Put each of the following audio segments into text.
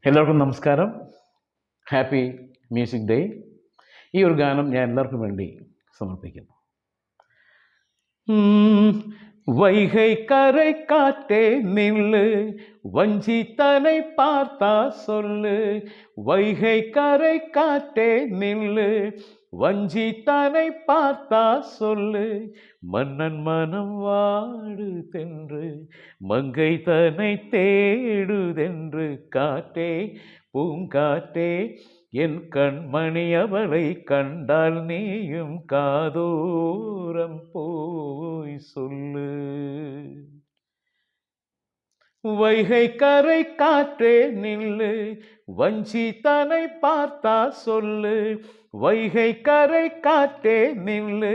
എല്ലാവർക്കും നമസ്കാരം. Happy music day. ഈ ഒരു ഗാനം ഞാൻ എല്ലാവർക്കും വേണ്ടി സമർപ്പിക്കുന്നു. வைகை கரை காற்றே நில்லு, வஞ்சி தனை பார்த்தா சொல்லு. வைகை கரை காற்றே நில்லு, வஞ்சி தனை பார்த்தா சொல்லு. மன்னன் மனம் வாடுதென்று, மங்கை தனை தேடுதென்று. காற்றே பூங்காற்றே என் கண்மணி அவளை கண்டால் நீயும் காதோரம் போய் சொல்லு. வைகை கரை காற்றே நில்லு, வஞ்சி தனை பார்த்தா சொல்லு. வைகை கரை காற்றே நில்லு,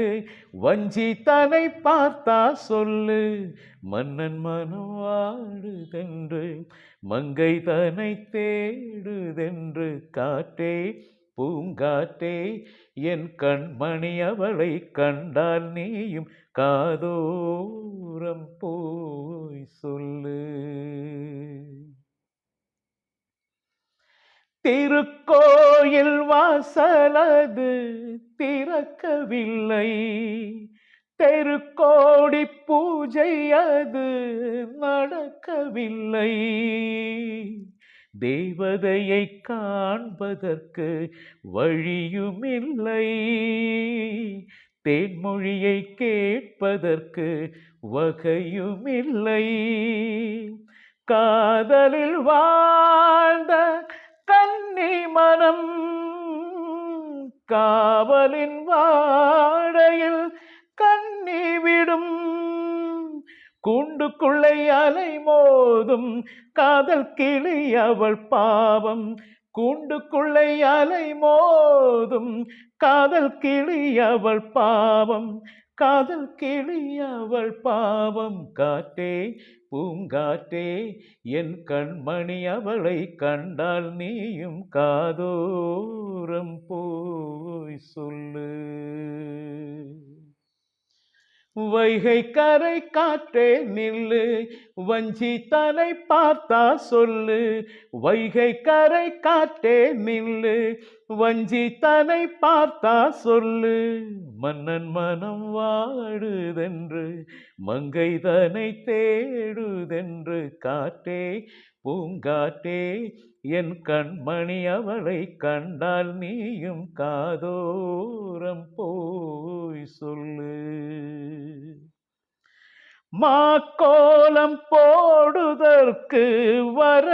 வஞ்சி தனை பார்த்தா சொல்லு. மன்னன் மனம் வாடுதென்று, மங்கை தனை தேடுதென்று. காற்றே பூங்காற்றே என் கண்மணி அவளை கண்டால் நீயும் காதோரம் போய் சொல்லு. திருக்கோயில் வாசலது திறக்கவில்லை, தெருக்கோடி பூஜை அது நடக்கவில்லை. தேவதையை காண்பதற்கு வழியுமில்லை, தேன்மொழியை கேட்பதற்கு வகையுமில்லை. காதலில் வாழ்ந்த கன்னி மனம் காவலின் வாடையில் கண்ணி விடும். கூண்டுக்குள்ளே அலை மோதும் காதல் கிளி அவள் பாவம். கூண்டுக்குள்ளே அலை மோதும் காதல் கிளி அவள் பாவம். காதல் கிளி அவள் பாவம். காற்றே பூங்காற்றே என் கண்மணி அவளை கண்டால் நீயும் காதோரம் போய் சொல்லு. வைகை கரை காற்றே நில்லு, வஞ்சி தனை பார்த்தா சொல்லு. வைகை கரை காற்றே நில்லு, வஞ்சி தனை பார்த்தா சொல்லு. மன்னன் மனம் வாடுதென்று, மங்கை தனை தேடுதென்று. காற்றே பூங்காற்றே என் கண்மணி அவளை கண்டால் நீயும் காதோரம் போய் சொல்லு. மாக்கோலம் போடுதற்கு வர